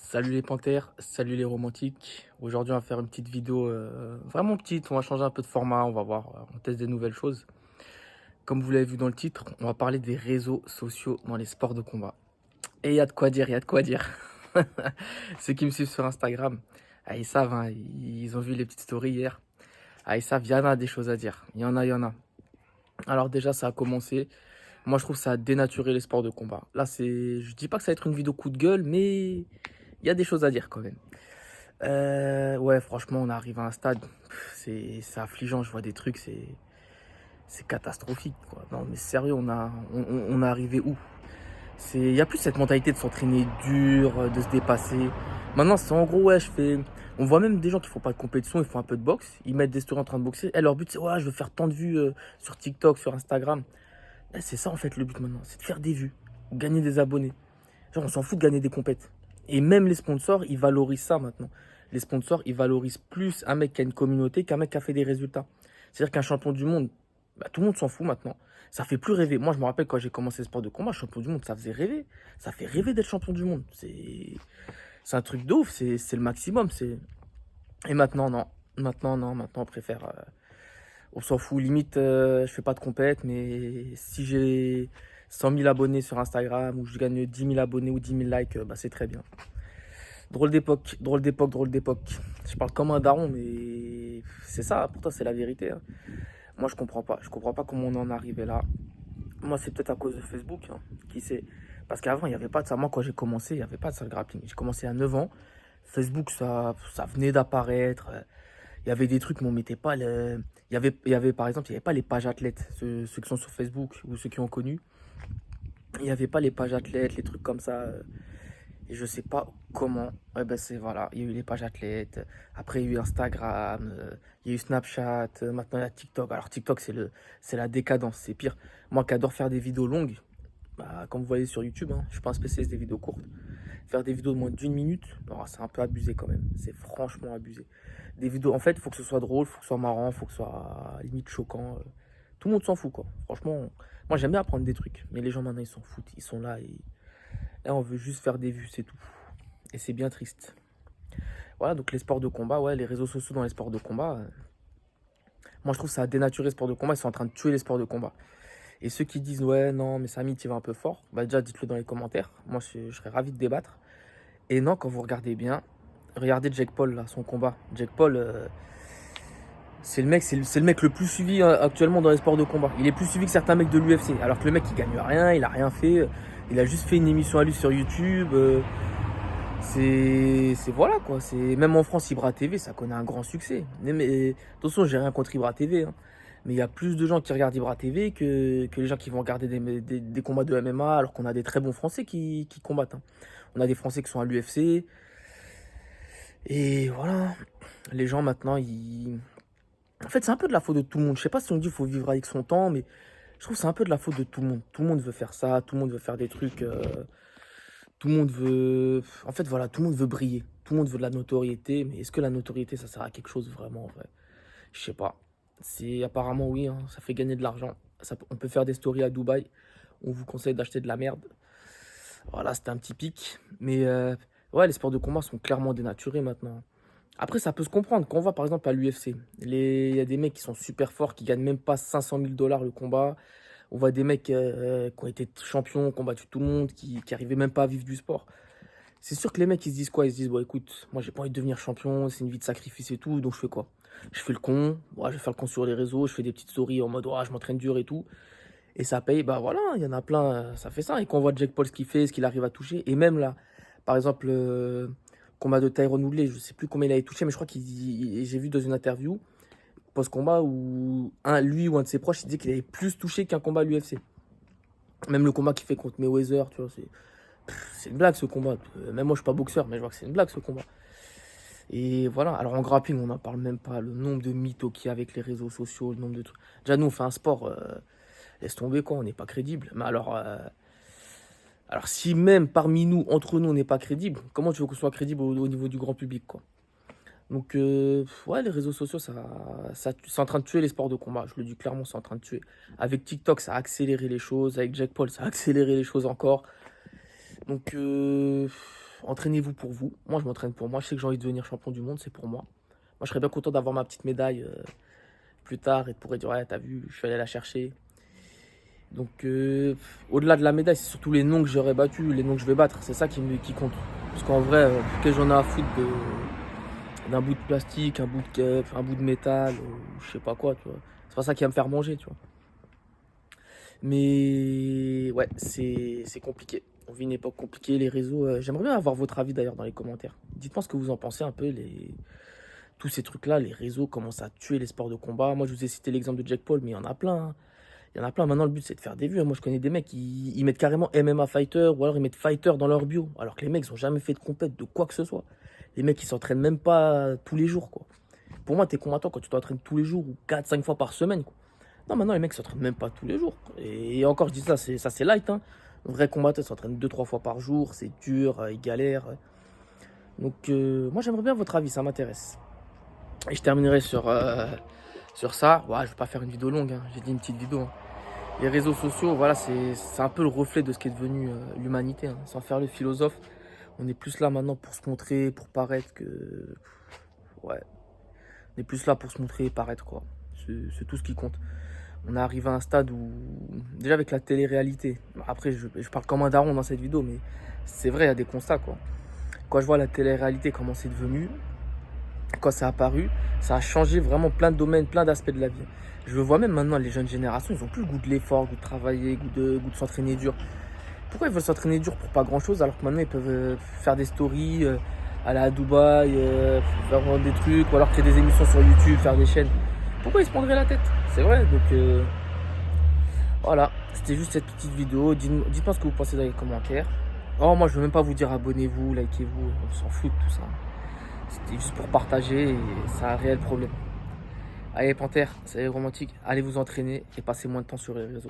Salut les panthères, salut les romantiques. Aujourd'hui, on va faire une petite vidéo vraiment petite. On va changer un peu de format. On va voir, on teste des nouvelles choses. Comme vous l'avez vu dans le titre, on va parler des réseaux sociaux dans les sports de combat. Et il y a de quoi dire, il y a de quoi dire. Ceux qui me suivent sur Instagram, ils savent, hein, ils ont vu les petites stories hier. Ils savent, il y en a des choses à dire. Il y en a, il y en a. Alors déjà, ça a commencé. Moi, je trouve que ça a dénaturé les sports de combat. Là, je dis pas que ça va être une vidéo coup de gueule, mais il y a des choses à dire quand même. Ouais, franchement, on arrive à un stade, c'est affligeant, je vois des trucs, c'est catastrophique, quoi. Non, mais sérieux, on est arrivé où? Il y a plus cette mentalité de s'entraîner dur, de se dépasser. Maintenant, c'est en gros, ouais, on voit même des gens qui font pas de compétition, ils font un peu de boxe, ils mettent des stories en train de boxer. Et leur but, c'est, ouais, je veux faire tant de vues sur TikTok, sur Instagram. C'est ça, en fait, le but maintenant, c'est de faire des vues, gagner des abonnés. Genre, on s'en fout de gagner des compètes. Et même les sponsors, ils valorisent ça maintenant. Les sponsors, ils valorisent plus un mec qui a une communauté qu'un mec qui a fait des résultats. C'est-à-dire qu'un champion du monde, bah, tout le monde s'en fout maintenant. Ça fait plus rêver. Moi, je me rappelle quand j'ai commencé le sport de combat, champion du monde, ça faisait rêver. Ça fait rêver d'être champion du monde. C'est un truc de ouf, c'est le maximum. Et maintenant, non. Maintenant, non. Maintenant, on préfère. On s'en fout. Limite, je fais pas de compète, mais si j'ai 100 000 abonnés sur Instagram ou je gagne 10 000 abonnés ou 10 000 likes, bah, c'est très bien. Drôle d'époque, drôle d'époque, drôle d'époque. Je parle comme un daron, mais c'est ça, pourtant c'est la vérité, hein. Moi je comprends pas. Je comprends pas comment on en est arrivé là. Moi c'est peut-être à cause de Facebook, hein. Qui sait? Parce qu'avant il n'y avait pas de ça. Moi quand j'ai commencé, il n'y avait pas de ça le grappling. J'ai commencé à 9 ans. Facebook ça venait d'apparaître. Il y avait des trucs, mais on mettait pas le. Il y avait par exemple, il n'y avait pas les pages athlètes, ceux qui sont sur Facebook ou ceux qui ont connu. Il n'y avait pas les pages athlètes, les trucs comme ça. Et je sais pas comment. Ouais, ben c'est voilà, il y a eu les pages athlètes. Après, il y a eu Instagram, il y a eu Snapchat. Maintenant, il y a TikTok. Alors, TikTok, c'est la décadence, c'est pire. Moi qui adore faire des vidéos longues, bah, comme vous voyez sur YouTube, hein, je suis pas un spécialiste des vidéos courtes. Faire des vidéos de moins d'une minute, non, c'est un peu abusé quand même. C'est franchement abusé. Des vidéos, en fait, il faut que ce soit drôle, il faut que ce soit marrant, il faut que ce soit limite choquant. Tout le monde s'en fout, quoi. Franchement, moi j'aime bien apprendre des trucs, mais les gens maintenant ils s'en foutent. Ils sont là et on veut juste faire des vues, c'est tout. Et c'est bien triste. Voilà, donc les sports de combat, ouais, les réseaux sociaux dans les sports de combat, moi je trouve que ça a dénaturé les sports de combat, ils sont en train de tuer les sports de combat. Et ceux qui disent, ouais, non, mais Samy, tu vas un peu fort, bah déjà dites-le dans les commentaires, moi je serais ravi de débattre. Et non, quand vous regardez bien, regardez Jake Paul, là, son combat. Jake Paul, c'est le mec le plus suivi actuellement dans les sports de combat. Il est plus suivi que certains mecs de l'UFC, alors que le mec il gagne rien, il a rien fait, il a juste fait une émission à lui sur YouTube. Voilà quoi, même en France, Ibra TV, ça connaît un grand succès. Mais attention, j'ai rien contre Ibra TV, hein. Mais il y a plus de gens qui regardent Ibra TV que les gens qui vont regarder des combats de MMA, alors qu'on a des très bons Français qui combattent, hein. On a des Français qui sont à l'UFC. Et voilà, les gens maintenant, en fait, c'est un peu de la faute de tout le monde. Je sais pas si on dit qu'il faut vivre avec son temps, mais je trouve que c'est un peu de la faute de tout le monde. Tout le monde veut faire ça, tout le monde veut faire des trucs. Tout le monde veut. En fait, voilà, tout le monde veut briller. Tout le monde veut de la notoriété. Mais est-ce que la notoriété, ça sert à quelque chose vraiment en vrai? Je sais pas. C'est apparemment oui, hein, ça fait gagner de l'argent. On peut faire des stories à Dubaï. On vous conseille d'acheter de la merde. Voilà, c'était un petit pic. Mais ouais, les sports de combat sont clairement dénaturés maintenant. Après, ça peut se comprendre. Quand on va par exemple à l'UFC, il y a des mecs qui sont super forts, qui gagnent même pas 500 000 dollars le combat. On voit des mecs qui ont été champions, qui ont battu tout le monde, qui arrivaient même pas à vivre du sport. C'est sûr que les mecs, ils se disent quoi? Ils se disent, bon, écoute, moi, j'ai pas envie de devenir champion, c'est une vie de sacrifice et tout, donc je fais quoi? Je fais le con, ouais, je vais faire le con sur les réseaux, je fais des petites stories en mode, ouais, je m'entraîne dur et tout. Et ça paye, bah voilà, il y en a plein, ça fait ça. Et quand on voit Jack Paul ce qu'il fait, ce qu'il arrive à toucher, et même là, par exemple, combat de Tyron Woodley, je sais plus combien il a touché, mais je crois j'ai vu dans une interview post-combat où lui ou un de ses proches, il disait qu'il avait plus touché qu'un combat à l'UFC. Même le combat qu'il fait contre Mayweather, tu vois, c'est une blague ce combat. Même moi, je suis pas boxeur, mais je vois que c'est une blague ce combat. Et voilà. Alors en grappling, on n'en parle même pas. Le nombre de mythos qu'il y a avec les réseaux sociaux, le nombre de trucs. Déjà, nous, on fait un sport. Laisse tomber quoi, on n'est pas crédible. Mais alors si même parmi nous, entre nous, on n'est pas crédible, comment tu veux qu'on soit crédible au niveau du grand public, quoi? Donc, ouais, les réseaux sociaux, c'est en train de tuer les sports de combat. Je le dis clairement, c'est en train de tuer. Avec TikTok, ça a accéléré les choses. Avec Jack Paul, ça a accéléré les choses encore. Donc, entraînez-vous pour vous. Moi, je m'entraîne pour moi. Je sais que j'ai envie de devenir champion du monde, c'est pour moi. Moi, je serais bien content d'avoir ma petite médaille plus tard et de pourrait dire, ouais, t'as vu, je suis allé la chercher. Donc, au-delà de la médaille, c'est surtout les noms que j'aurais battus, les noms que je vais battre. C'est ça qui compte. Parce qu'en vrai, qu'est-ce que j'en ai à foutre d'un bout de plastique, un bout de métal, ou je sais pas quoi, tu vois. C'est pas ça qui va me faire manger, tu vois. Mais ouais, c'est compliqué. On vit une époque compliquée, les réseaux. J'aimerais bien avoir votre avis d'ailleurs dans les commentaires. Dites-moi ce que vous en pensez un peu, tous ces trucs-là, les réseaux commencent à tuer les sports de combat. Moi, je vous ai cité l'exemple de Jake Paul, mais il y en a plein, hein. Il y en a plein. Maintenant, le but, c'est de faire des vues, hein. Moi, je connais des mecs, ils mettent carrément MMA fighter ou alors ils mettent fighter dans leur bio. Alors que les mecs, ils n'ont jamais fait de compète de quoi que ce soit. Les mecs, ils s'entraînent même pas tous les jours, quoi. Pour moi, t'es combattant quand tu t'entraînes tous les jours ou 4-5 fois par semaine, quoi. Non, maintenant, les mecs s'entraînent même pas tous les jours. Et encore, je dis ça, c'est light, hein. Un vrai combattant s'entraîne 2-3 fois par jour, c'est dur, il galère. Donc, moi, j'aimerais bien votre avis, ça m'intéresse. Et je terminerai sur ça. Ouais, je vais pas faire une vidéo longue, hein. J'ai dit une petite vidéo, hein. Les réseaux sociaux, voilà, c'est un peu le reflet de ce qu'est devenu l'humanité, hein. Sans faire le philosophe, on est plus là maintenant pour se montrer, pour paraître que... Ouais, on est plus là pour se montrer et paraître, quoi. C'est tout ce qui compte. On est arrivé à un stade où, déjà avec la télé-réalité, après je parle comme un daron dans cette vidéo, mais c'est vrai, il y a des constats, quoi. Quand je vois la télé-réalité, comment c'est devenu, quand ça a apparu, ça a changé vraiment plein de domaines, plein d'aspects de la vie. Je le vois même maintenant, les jeunes générations, ils n'ont plus le goût de l'effort, le goût de travailler, goût de s'entraîner dur. Pourquoi ils veulent s'entraîner dur pour pas grand chose alors que maintenant ils peuvent faire des stories, aller à Dubaï, faire des trucs, ou alors créer des émissions sur YouTube, faire des chaînes. Pourquoi ils se prendraient la tête? C'est vrai, donc voilà, c'était juste cette petite vidéo. Dites-moi ce que vous pensez dans les commentaires. Oh, moi je veux même pas vous dire abonnez-vous, likez-vous, on s'en fout de tout ça. C'était juste pour partager et c'est un réel problème. Allez Panthère, c'est romantique, allez vous entraîner et passez moins de temps sur les réseaux.